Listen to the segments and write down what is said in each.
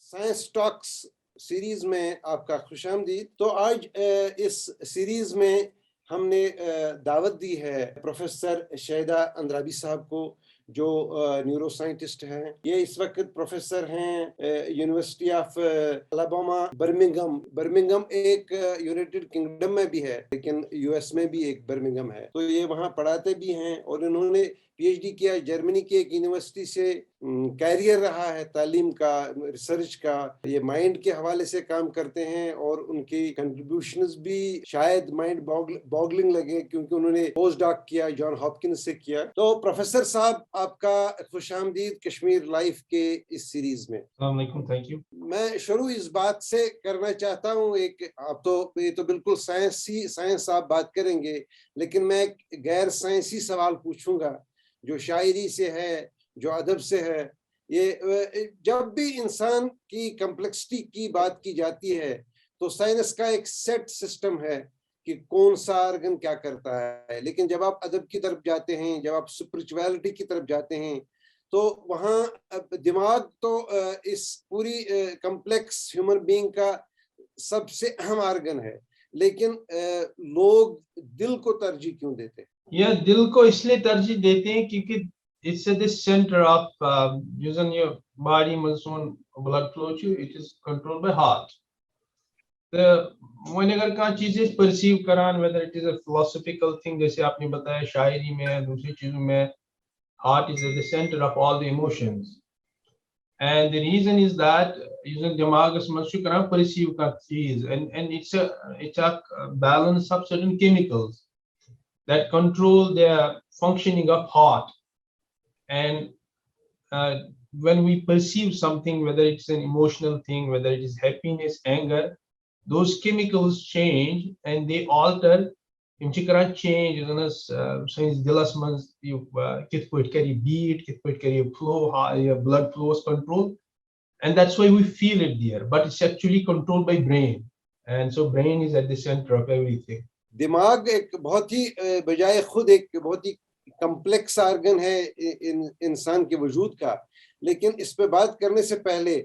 Science talks series में आपका खुशामदीद। तो आज इस सीरीज में हमने दावत दी है प्रोफेसर शैदा अंद्राबी साहब को, जो न्यूरोसाइंटिस्ट हैं। ये इस वक्त प्रोफेसर हैं यूनिवर्सिटी ऑफ अलाबामा बर्मिंघम एक यूनाइटेड किंगडम में भी है, लेकिन यूएस में भी एक बर्मिंघम है। तो ये वहाँ पढ़ाते भी हैं और इन्होंने पीएचडी किया जर्मनी की एक यूनिवर्सिटी से। कैरियर रहा है तालीम का, रिसर्च का। ये माइंड के हवाले से काम करते हैं और उनकी कंट्रीब्यूशंस भी शायद माइंड बॉगलिंग लगे, क्योंकि उन्होंने पोस्ट डॉक किया जॉन हॉपकिंस से किया। तो प्रोफेसर साहब, आपका खुशामदीद कश्मीर लाइफ के इस सीरीज में। Thank you. मैं शुरू इस बात से करना चाहता हूँ, आप तो ये तो बिल्कुल साइंस आप बात करेंगे, लेकिन मैं एक गैर साइंसी सवाल पूछूंगा जो शायरी से है, जो अदब से है। ये जब भी इंसान की कम्प्लेक्सिटी की बात की जाती है तो साइंस का एक सेट सिस्टम है कि कौन सा ऑर्गन क्या करता है, लेकिन जब आप अदब की तरफ जाते हैं, जब आप स्पिरिचुअलिटी की तरफ जाते हैं, तो वहाँ दिमाग तो इस पूरी कम्प्लेक्स ह्यूमन बीइंग का सबसे अहम ऑर्गन है, लेकिन लोग दिल को तरजीह क्यों देते हैं? यह दिल को इसलिए तरजीह देते हैं क्योंकि it's at the center of using your body monsoon blood flow to it is controlled by heart. The when अगर कहाँ चीजें perceive करान, whether it is a philosophical thing जैसे आपने बताया शायरी में, दूसरी चीजों में, heart is at the center of all the emotions, and the reason is that using दिमाग समझ करान perceive का चीज, and it's a balance of certain chemicals that control the functioning of heart. And when we perceive something, whether it's an emotional thing, whether it is happiness, anger, those chemicals change and they alter. Change since dilas mans you kit put carry beat, kit put carry flow, your blood flow is controlled, and that's why we feel it there. But it's actually controlled by brain, and so brain is at the center of everything. दिमाग एक बहुत ही बजाय खुद एक बहुत ही complex organ है इंसान के वजूद का, लेकिन इस पे बात करने से पहले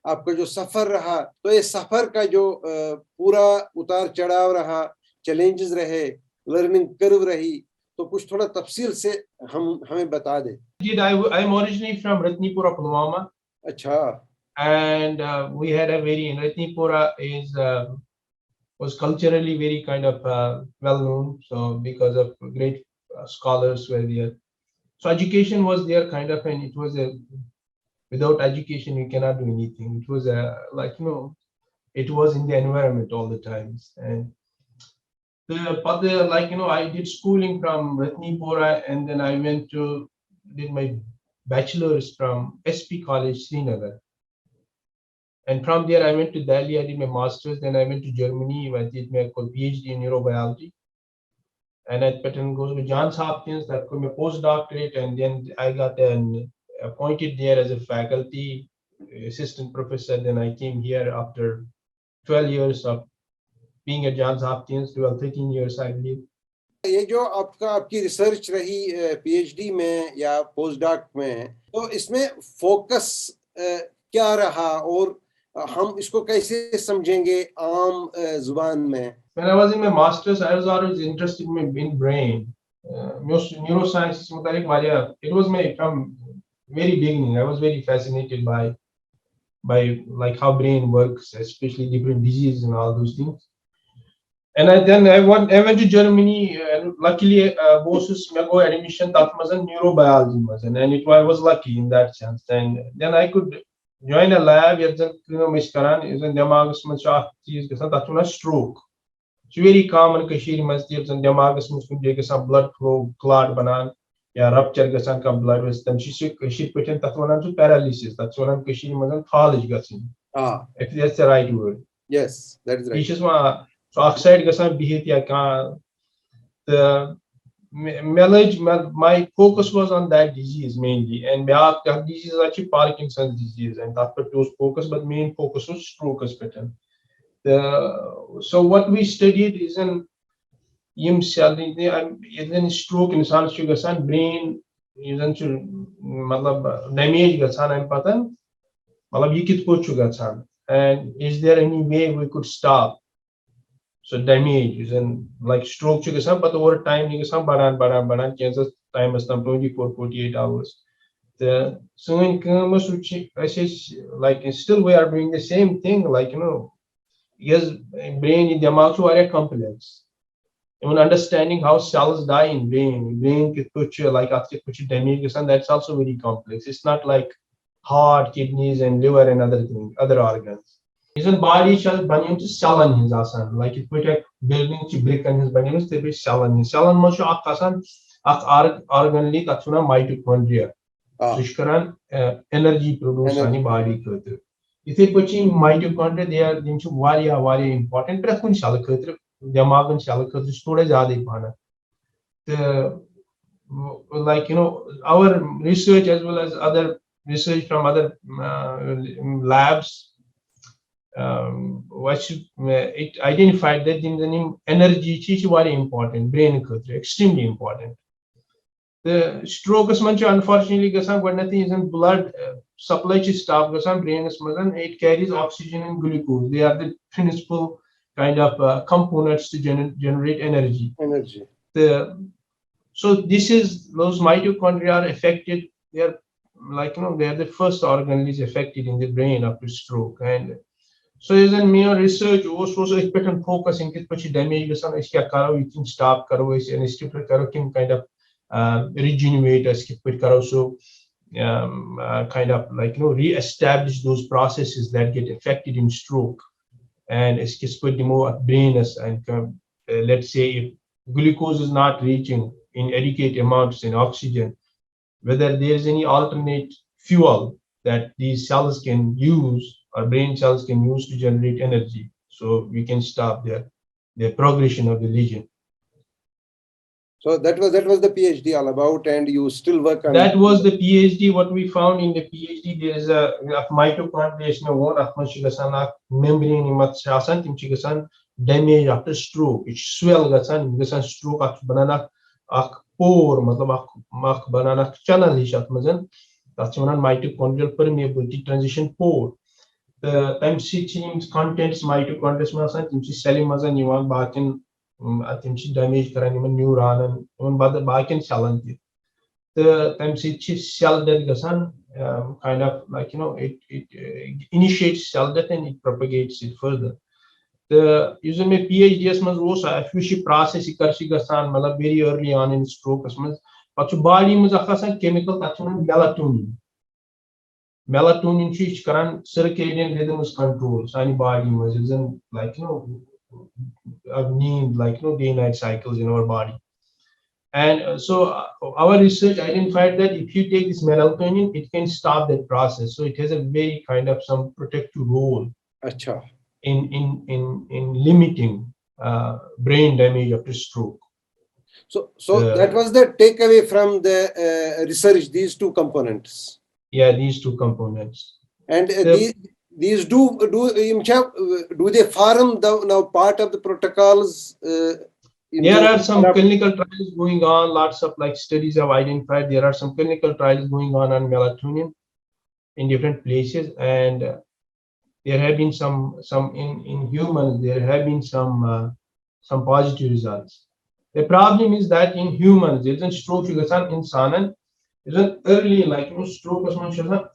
आपका जो सफर रहा, तो ये सफर का जो पूरा उतार चढ़ाव रहा, चैलेंजेस रहे, लर्निंग कर्व रही, तो कुछ थोड़ा तफसील से हमें बता दें। I'm originally from Ratnipura, Pulwama. अच्छा। And we had a very Ratnipura was culturally very kind of well known, so because of great scholars were there, so education was there kind of, and it was without education you cannot do anything. It was it was in the environment all the times. And I did schooling from Ratnipura, and then I did my bachelor's from SP College, Srinagar. And from there, I went to Delhi. I did my master's. Then I went to Germany. I did my PhD in neurobiology. And at Patton goes with Johns Hopkins. That got my postdoctorate. And then I got appointed there as a faculty assistant professor. Then I came here after 12 years of being at Johns Hopkins, 13 years, I believe. ये जो आपकी research रही PhD में या postdoc में, तो इसमें focus क्या रहा और हम इसको कैसे समझेंगे आम जुबान में? When I was in my masters, I was always interested in brain. Neuroscience, it was from very beginning. I was very fascinated by like how brain works, especially different diseases and all those things. And I went to Germany. Luckily, Bosus Mego admission that was a neurobiology, and I was lucky in that sense. And then I could join a lab. Is in demagus that stroke. It's very common Kashmir masjid and demagus blood flow clot banan, yeah, rupture gasan ka blood was then she put in that paralysis. That's what I'm Kashmir mazan college gasin. If that's the right word. Yes, that is right. So oxide gasan behavior the my focus was on that disease mainly, and that disease is actually Parkinson's disease, and that was focus, but main focus was stroke pattern. So what we studied is in stroke in brain damage matlab ye kit pot chu gachan, and is there any way we could stop so damage and like stroke chu gasan, but over time you gasan badan chances time is 24-48 hours. The soon like still we are doing the same thing, like yes, brain in the are complex. Even understanding how cells die in brain can put you like after put you damage, and that's also very complex. It's not like heart, kidneys, and liver and other things, other organs. Even body shall banium to cell and his asan, like it put a building to brick and his banium to be cell and his cell and much akasan organ leak atsuna mitochondria. So ishkaran energy produce any body khatir. If you put in mitochondria, they are into very important. But kun cell khatir दिमाग में cell khatir थोड़ा ज़्यादा ही पाना. The like our research as well as other research from other labs, it identified that in the name energy is very important, brain khatir extremely important. The stroke is much unfortunately gasan nothing is in blood supply to stop gasan brain is it carries oxygen and glucose. They are the principal kind of components to generate energy. So this is those mitochondria are affected. They are like they are the first organ is affected in the brain after stroke. And so as in mere research was expected focus in which damage gasan is kya karo you can stop karo is and skip karo kim kind of regenerate skip karo so kind of like re-establish those processes that get affected in stroke. And it's put the more brain and let's say if glucose is not reaching in adequate amounts in oxygen, whether there is any alternate fuel that these cells can use or brain cells can use to generate energy, so we can stop their progression of the lesion. So that was the PhD all about, and you still work on that. Was the PhD. What we found in the PhD, there is a mitochondria one membrane in damage after stroke. It swell gasan stroke banana pore matlab banana channel hi shatmazan that's mitochondrial permeability transition pore. The MC contents mitochondria masan cell mazan niwan bakin damage karan neuron and bakin cell the cell death gasan kind of like it initiates cell death and it propagates it further. The using my PhD as was a few process gasan very early on in stroke as but body was a chemical that's melatonin. Melatonin is current circadian rhythms controls any body was isn't like need like day night cycles in our body. And so our research identified that if you take this melatonin, it can stop that process. So it has a very kind of some protective role in limiting brain damage after stroke. So that was the takeaway from the research. These two components. Yeah, these two components. And these do they form now part of the protocols? There are some clinical trials going on. Lots of like studies have identified there are some clinical trials going on melatonin in different places, and there have been some in humans. There have been some positive results. The problem is that in humans, there is a stroke in insanan. There's an early like stroke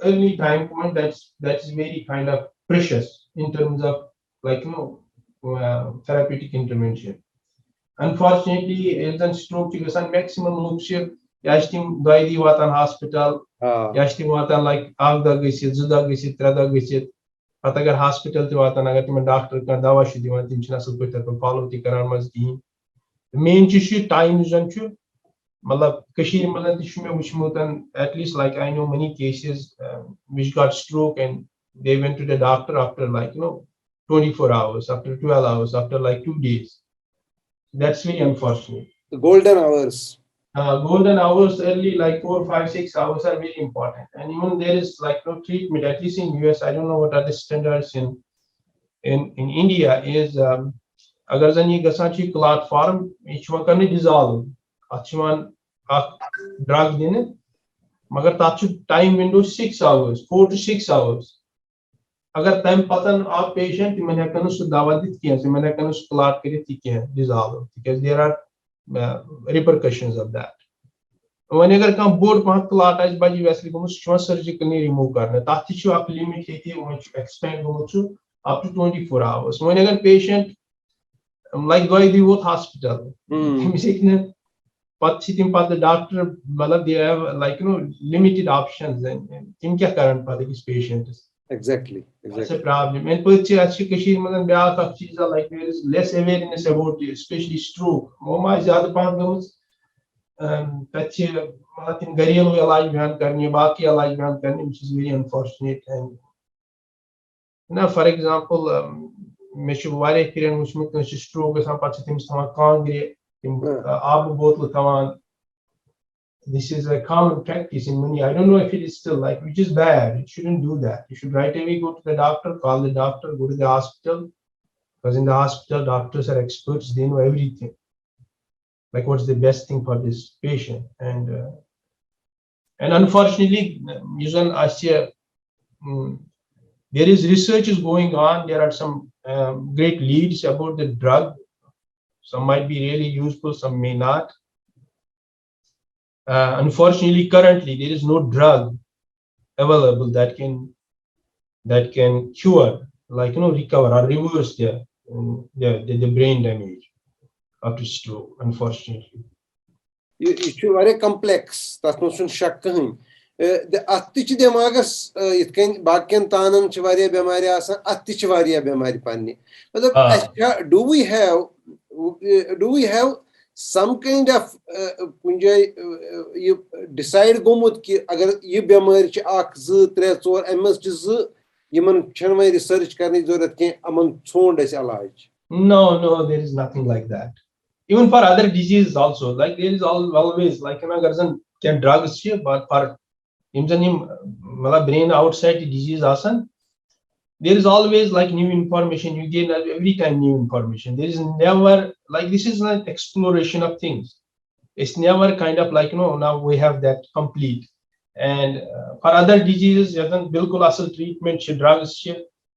early time point that's very kind of precious in terms of like therapeutic intervention. Unfortunately, it's stroke is maximum luxury. Yashtim Daidi Watan Hospital, Yashtim Watan like Agda Gisit, Zuda Gisit, Trada Gisit, Patagar Hospital to Watan Agatim doctor Kandawa Shidiwan Tinchinasu to follow the Karamas. The main issue time is on you. Malab Kashir Malatishme Wishmutan, at least like I know many cases which got stroke and they went to the doctor after like 24 hours, after 12 hours, after like 2 days. That's very unfortunate. The golden hours. Golden hours early, like 4, 5, 6 hours are very important. And even there is like no treatment, at least in US, I don't know what are the standards in India is agar zani gasanchi clot form, each one can dissolve. Achman drug din, magar tachu time window 6 hours, 4 to 6 hours. अगर तम पतन आप patient तिमन हेकन सु दवा दित किया तिमन हेकन सु clot करित किया dissolve because there are repercussions of that. When अगर कम बोर्ड पहत क्लॉट आइस बजी वेसली गमु सु सर्जिकली रिमूव करने ताकि छु आप लिमिट हेती वो एक्सपेंड गमु छु up to 24 hours. When अगर patient like going to the hospital but the doctor they have like limited options and tim kya karan pata kis patient exactly that's a problem and purchase achi kashir madan bya ka cheez like there is less awareness about it, especially stroke moma zyada pan goes tachi malatin garelu ilaj byan karni baki ilaj byan karni which is very unfortunate. And now for example मे वारे फिरन वुचमुत कस stroke गसान पछ तिमस थवा कांग्रे तिम आब बोतल थवान. This is a common practice in many. I don't know if it is still like, which is bad. You shouldn't do that. You should right away go to the doctor, call the doctor, go to the hospital, because in the hospital doctors are experts. They know everything, like what's the best thing for this patient. And unfortunately usually I see there is research is going on. There are some great leads about the drug. Some might be really useful, some may not. Unfortunately, currently there is no drug available that can cure, like recover or reverse the brain damage after stroke. Unfortunately, it's very complex. That's not shak kahin. The attich demagas it can bakken tanan chvaria bemari asan attich varia bemari panni. Do we have some kind of you decide gomut ki agar ye bemari ch ak 2 3 4 ms ch 2 yeman chhanwai research karni zorat ke aman chhond es ilaj. No, there is nothing like that. Even for other diseases also, like there is always like can drugs here, but for brain outside the disease asan, there is always like new information. You gain every time new information. There is never like, this is an exploration of things. It's never kind of like now we have that complete. And for other diseases bilkul asal treatment drugs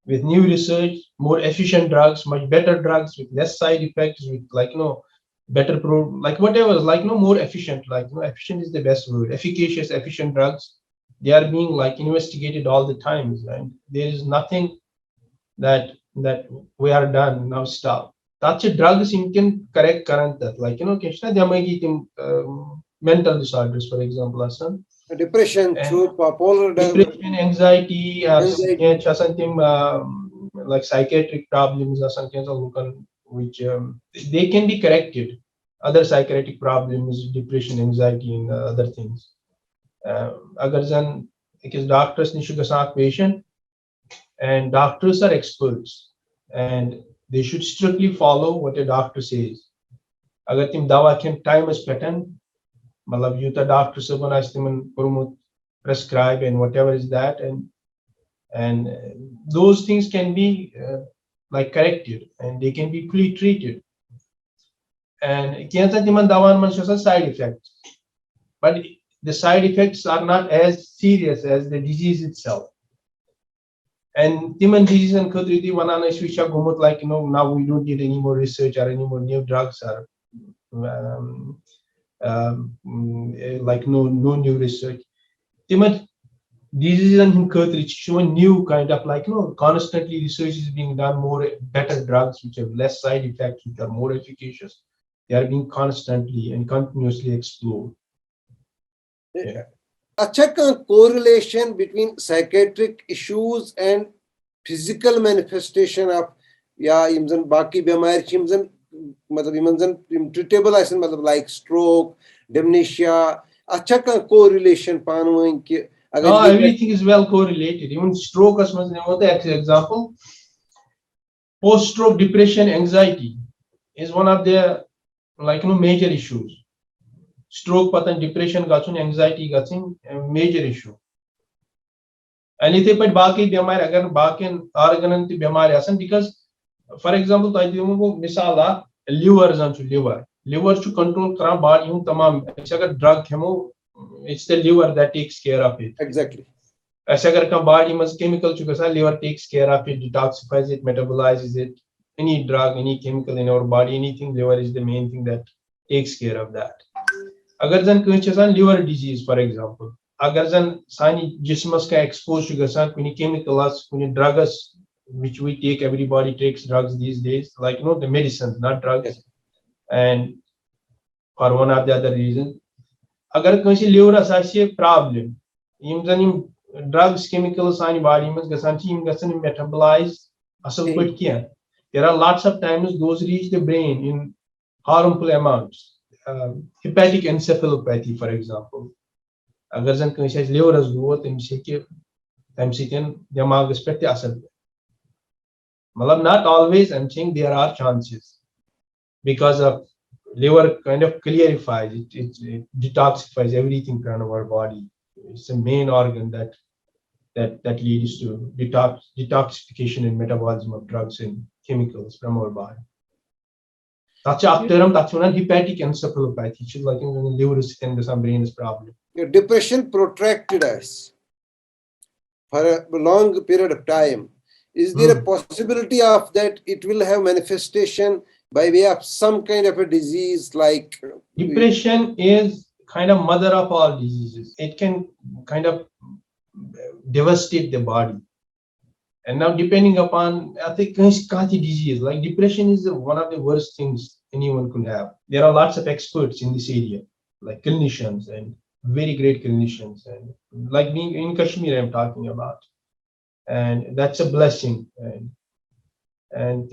with new research, more efficient drugs, much better drugs with less side effects, with like better like whatever, like more efficient, like efficient is the best word, efficacious, efficient drugs. They are being like investigated all the time, and there is nothing that we are done now. Stop. That's a drugs can correct current that, like mental disorders, for example, Depression, polar depression, anxiety, like psychiatric problems or something which they can be corrected. Other psychiatric problems, depression, anxiety, and other things. Because doctors need to patient, and doctors are experts, and they should strictly follow what a doctor says. Agar tim dawa can time is pattern, malab yuta doctor sabon as prescribe and whatever is that, and those things can be like corrected, and they can be fully treated. And cancer timan dawan man side effects, but the side effects are not as serious as the disease itself. And timan disease and khatriti wanana swisha gumut, like now we don't need any more research or any more new drugs or like no new research. Timan disease and khatriti show new kind of like constantly research is being done, more better drugs which have less side effects, which are more efficacious. They are being constantly and continuously explored. Yeah. A check on correlation between psychiatric issues and physical manifestation of imzan baki bemar imzan matlab imzan treatable asan matlab like stroke, dementia. A check on correlation panwain ki everything is well correlated. Even stroke as example, post stroke depression, anxiety is one of the major issues. Stroke patan depression gatsun, anxiety gatsun major issue. And if but baki bemar agar bakin organ ti bemar asan, because for example to idimu misala liver to control kara body tamam agar drug hemo, it's the liver that takes care of it. Exactly. ऐसे अगर का body में chemical चुका सा liver takes care of it, detoxifies it, metabolizes it. Any drug, any chemical in our body, anything, liver is the main thing that takes care of that. अगर जन कहीं सान liver disease, for example, अगर जन सानी जिस्मस का expose चुका सान कुनी chemicals, कुनी drugs, which we take, everybody takes drugs these days, like the medicines, not drugs, and for one or the other reason. अगर कहीं liver आसासी problem, यम जन drugs, chemicals, सानी body में गसान ची यम गसान metabolize असल पट किया. There are lots of times those reach the brain in harmful amounts. Hepatic encephalopathy, for example. अगर जन कहीं liver as go, तम से दिमाग पे असर. मतलब not always, I'm saying there are chances because of liver kind of clarifies it detoxifies everything from our body. It's the main organ that leads to detoxification and metabolism of drugs and chemicals from our body. That's term that's one hepatic encephalopathy, which is like in the liver and some brain problem. Depression protracted us for a long period of time. Is there a possibility of that it will have manifestation by way of some kind of a disease like depression is kind of mother of all diseases. It can kind of devastate the body. And now depending upon, I think disease, like depression is one of the worst things anyone could have. There are lots of experts in this area, like clinicians and very great clinicians, and like me in Kashmir I'm talking about. And that's a blessing. And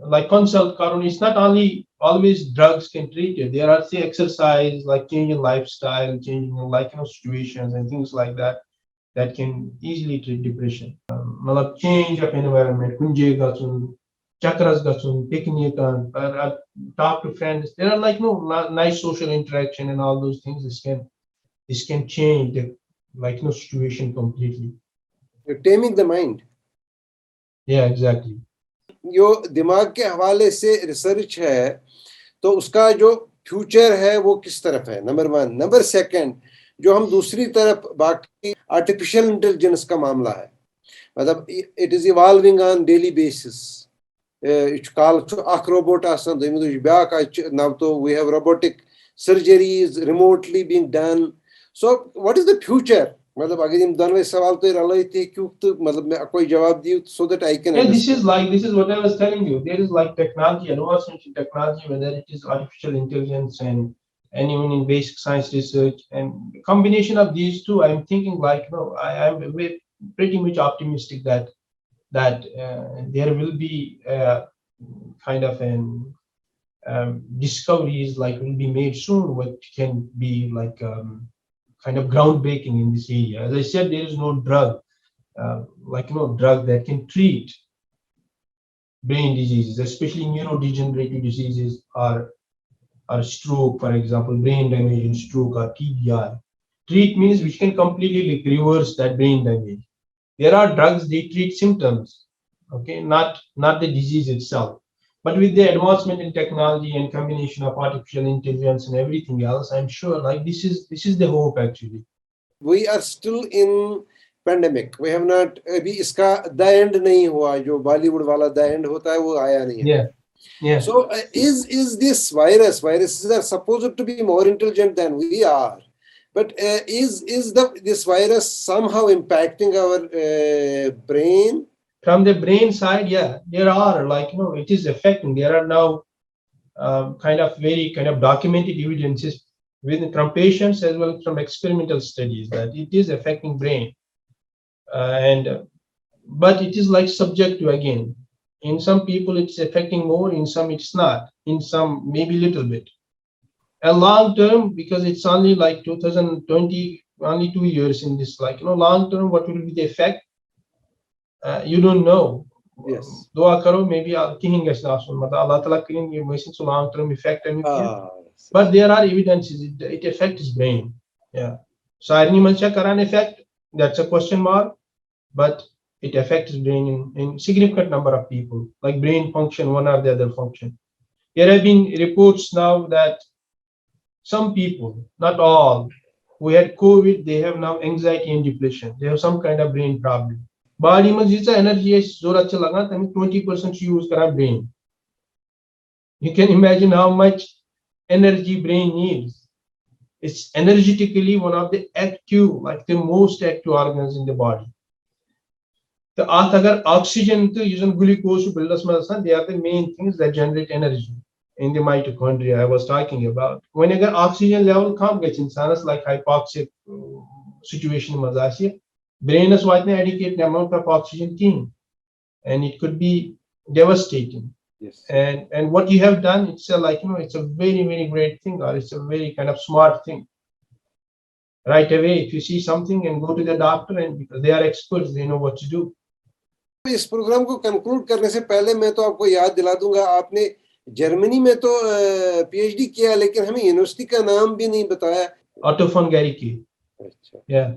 like consult Karun, it's not only always drugs can treat it. There are say exercise, like changing lifestyle, changing situations and things like that can easily treat depression. Change of environment, chakras gatsun, picnic, talk to friends. There are nice social interaction and all those things. This can change the situation completely. You're taming the mind. Yeah, exactly. जो दिमाग के हवाले से research है तो उसका जो future है वो किस तरफ है, नंबर 1. नंबर 2, जो हम दूसरी तरफ बाकी आर्टिफिशियल इंटेलिजेंस का मामला है, मतलब it is evolving on daily basis. काल अख रोबोट आसान दोम ब्याक नव तो we have robotic surgeries remotely being done. So what is the future? मतलब अगर इन दोनों सवाल तो रलते क्यों, तो मतलब मैं कोई जवाब दियो so that I can understand. This is what I was telling you. There is like technology, advancement in technology, whether it is artificial intelligence and even in basic science research, and combination of these two, I'm thinking I'm pretty much optimistic that there will be kind of an discoveries will be made soon, which can be kind of groundbreaking in this area. As I said, there is no drug, drug that can treat brain diseases, especially neurodegenerative diseases or stroke, for example, brain damage in stroke or TBI. Treatments which can completely reverse that brain damage. There are drugs, they treat symptoms, okay, not the disease itself. But with the advancement in technology and combination of artificial intelligence and everything else, I'm sure this is the hope actually. We are still in pandemic. We have not अभी इसका the end नहीं हुआ, जो बॉलीवुड वाला the end होता है वो आया नहीं है. Yeah. So is this viruses are supposed to be more intelligent than we are, but is this virus somehow impacting our brain? From the brain side, yeah, there are it is affecting. There are now kind of very documented evidences from patients as well as from experimental studies that it is affecting brain, but it is subject to, again, in some people it's affecting more, in some it's not, in some maybe little bit. A long term, because it's only 2020, only 2 years in this, long term, what will be the effect? You don't know. Yes. Dua karo, maybe kihin gashna asun. Allah Ta'ala kihin ye mesin so long term effect. But there are evidences it affects brain. Yeah. So any mancha karan effect, that's a question mark, but it affects brain in significant number of people, like brain function, one or the other function. There have been reports now that some people, not all, who had COVID, they have now anxiety and depression. They have some kind of brain problem. Body में जितना energy है जोरात से लगा तभी 20% use करा brain. You can imagine how much energy brain needs. It's energetically one of the active, like the most active organs in the body. The agar oxygen to use glucose to build us, they are the main things that generate energy in the mitochondria I was talking about. When agar oxygen level come gets in sinus like hypoxic situation brain is what adequate amount of oxygen king, and it could be devastating. Yes. And what you have done, it's it's a very, very great thing, or it's a very kind of smart thing. Right away, if you see something and go to the doctor, and because they are experts, they know what to do. इस programme को conclude करने से पहले मैं तो आपको याद दिला दूंगा, आपने जर्मनी में तो पीएचडी किया, लेकिन हमें यूनिवर्सिटी का नाम भी नहीं बताया. Otto von Guericke. अच्छा. Yeah.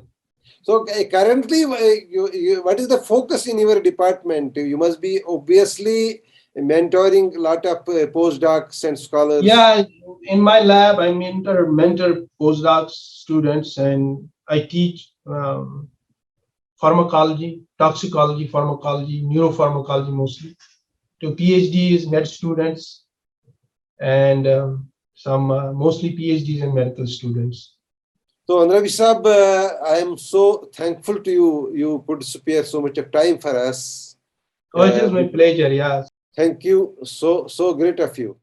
So currently, what is the focus in your department? You must be obviously mentoring a lot of postdocs and scholars. Yeah, in my lab, I mentor postdocs, students, and I teach pharmacology, toxicology, pharmacology, neuropharmacology mostly to PhDs, med students, and some mostly PhDs and medical students. So Andrabi Sahab, I am so thankful to you. You could spare so much of time for us. Oh, it is my pleasure. Yeah. Thank you. So great of you.